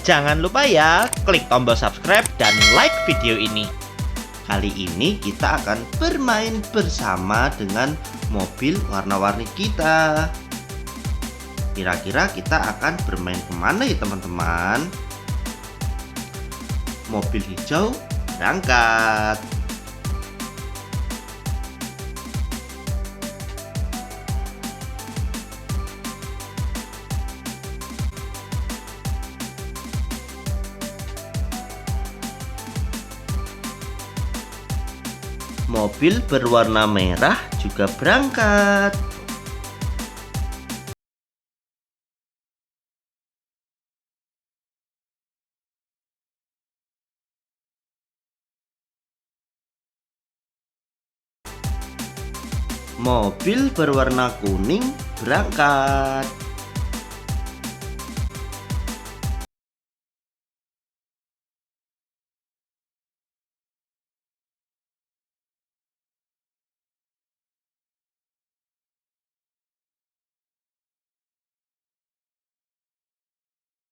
Jangan lupa ya, klik tombol subscribe dan like video ini. Kali ini kita akan bermain bersama dengan mobil warna-warni kita. Kira-kira kita akan bermain kemana ya teman-teman? Mobil hijau berangkat. Mobil berwarna merah juga berangkat. Mobil berwarna kuning berangkat.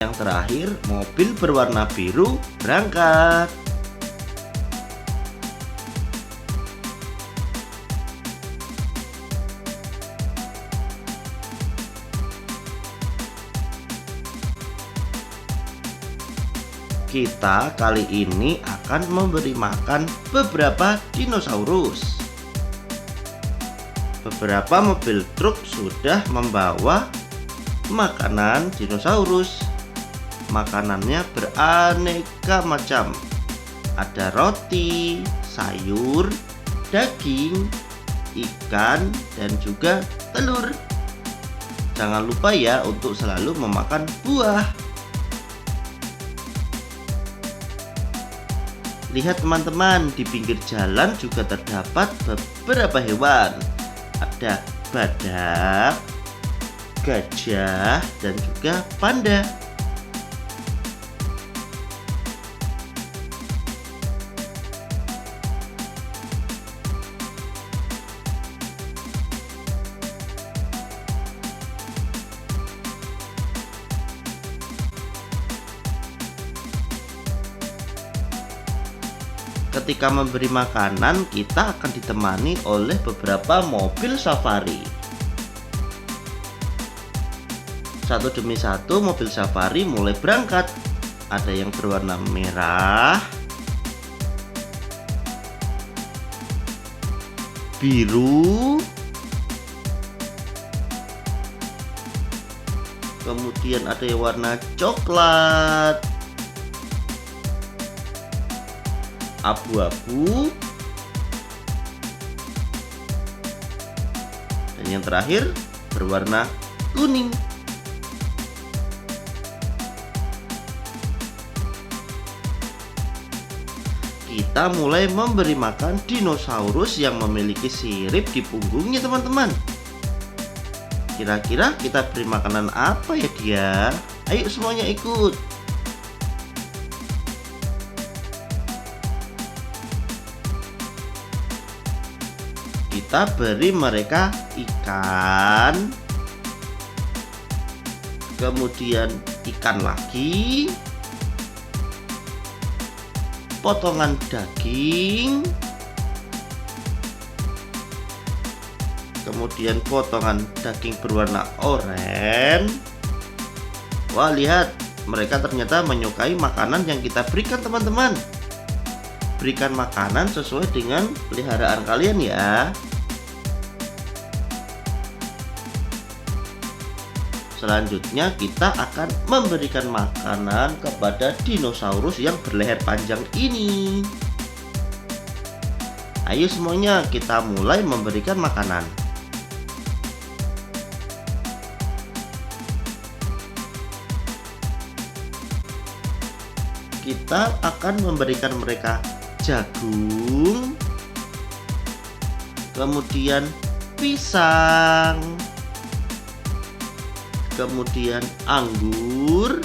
Yang terakhir, mobil berwarna biru berangkat. Kita kali ini akan memberi makan beberapa dinosaurus. Beberapa mobil truk sudah membawa makanan dinosaurus. Makanannya beraneka macam. Ada roti, sayur, daging, ikan, dan juga telur. Jangan lupa ya untuk selalu memakan buah. Lihat teman-teman, di pinggir jalan juga terdapat beberapa hewan. Ada badak, gajah, dan juga panda. Ketika memberi makanan, kita akan ditemani oleh beberapa mobil safari. Satu demi satu mobil safari mulai berangkat. Ada yang berwarna merah, biru, kemudian ada yang warna coklat, abu-abu, dan yang terakhir berwarna kuning. Kita mulai memberi makan dinosaurus yang memiliki sirip di punggungnya teman-teman. Kira-kira kita beri makanan apa ya dia? Ayo semuanya ikut. Kita beri mereka ikan, kemudian ikan lagi, potongan daging, kemudian potongan daging berwarna oranye. Wah, lihat, mereka ternyata menyukai makanan yang kita berikan teman-teman. Berikan makanan sesuai dengan peliharaan kalian ya. Selanjutnya kita akan memberikan makanan kepada dinosaurus yang berleher panjang ini. Ayo semuanya kita mulai memberikan makanan. Kita akan memberikan mereka jagung, kemudian pisang, kemudian anggur,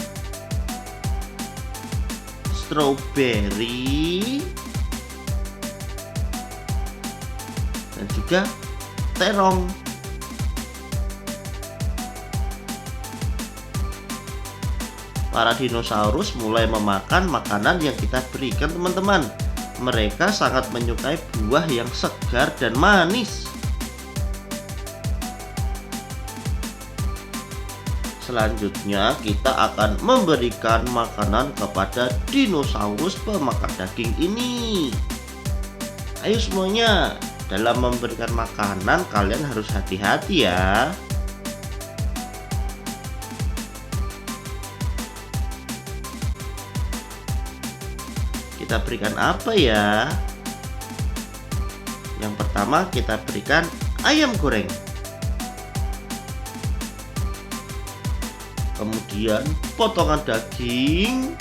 stroberi, dan juga terong. para dinosaurus mulai memakan makanan yang kita berikan, teman-teman. Mereka sangat menyukai buah yang segar dan manis. Selanjutnya kita akan memberikan makanan kepada dinosaurus pemakan daging ini. Ayo semuanya, dalam memberikan makanan kalian harus hati-hati ya. Kita berikan apa ya? Yang pertama kita berikan ayam goreng. Kemudian potongan daging,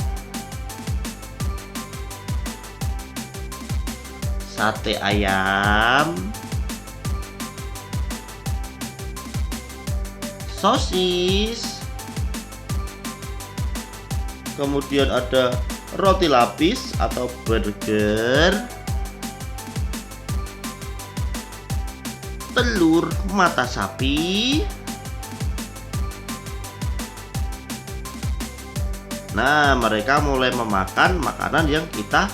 sate ayam, sosis, kemudian ada roti lapis atau burger, telur mata sapi. Nah, mereka mulai memakan makanan yang kita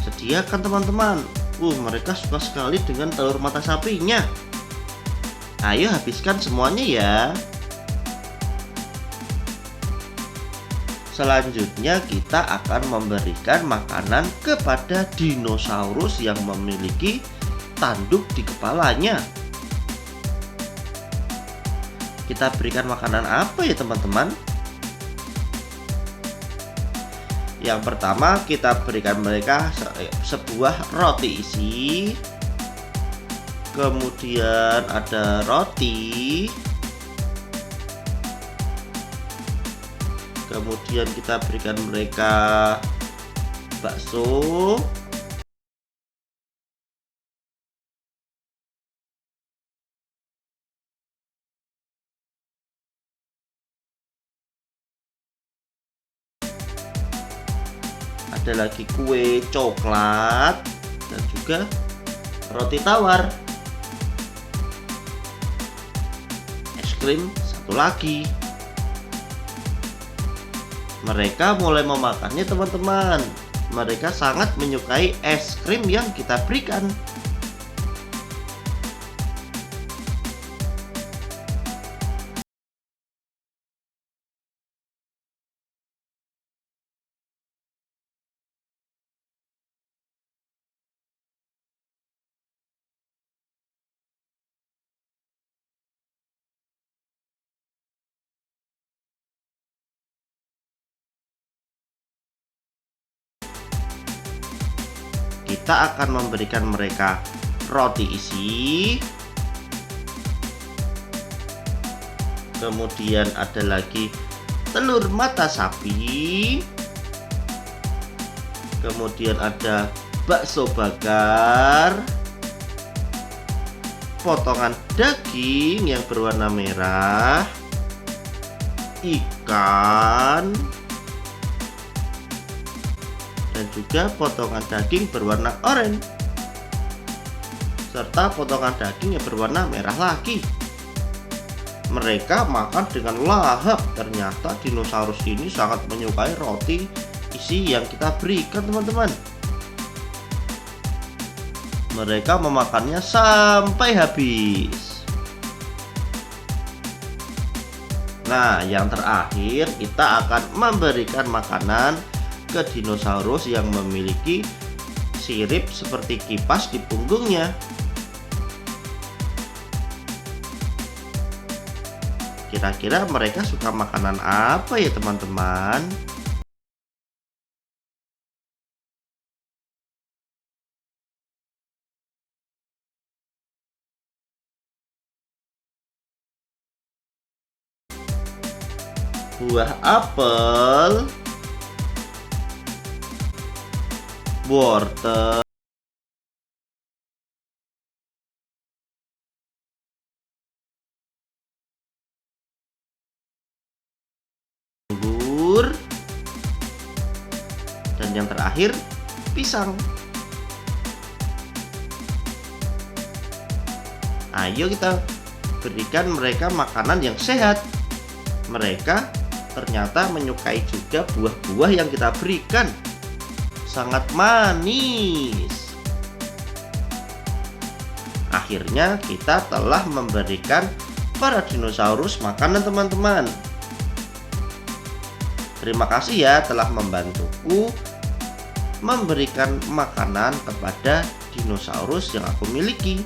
sediakan, teman-teman. Mereka suka sekali dengan telur mata sapinya. Ayo habiskan semuanya ya. Selanjutnya kita akan memberikan makanan kepada dinosaurus yang memiliki tanduk di kepalanya. Kita berikan makanan apa ya, teman-teman? Yang pertama kita berikan mereka sebuah roti isi. Kemudian ada roti. Kemudian kita berikan mereka bakso. Ada lagi kue coklat dan juga roti tawar. Es krim satu lagi. Mereka mulai memakannya, teman-teman. Mereka sangat menyukai es krim yang kita berikan. Kita akan memberikan mereka roti isi. Kemudian ada lagi telur mata sapi. Kemudian ada bakso bakar, potongan daging yang berwarna merah, ikan, dan juga potongan daging berwarna oranye, serta potongan daging yang berwarna merah lagi. Mereka makan dengan lahap. Ternyata dinosaurus ini sangat menyukai roti isi yang kita berikan, teman-teman. Mereka memakannya sampai habis. Nah, yang terakhir kita akan memberikan makanan ke dinosaurus yang memiliki sirip seperti kipas di punggungnya. Kira-kira mereka suka makanan apa ya, teman-teman? Buah apel, wortel, anggur, dan yang terakhir pisang. Ayo kita berikan mereka makanan yang sehat. Mereka ternyata menyukai juga buah-buah yang kita berikan. Sangat manis. Akhirnya kita telah memberikan para dinosaurus makanan, teman-teman. Terima kasih ya telah membantuku memberikan makanan kepada dinosaurus yang aku miliki.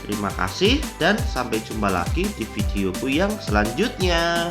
Terima kasih dan sampai jumpa lagi di videoku yang selanjutnya.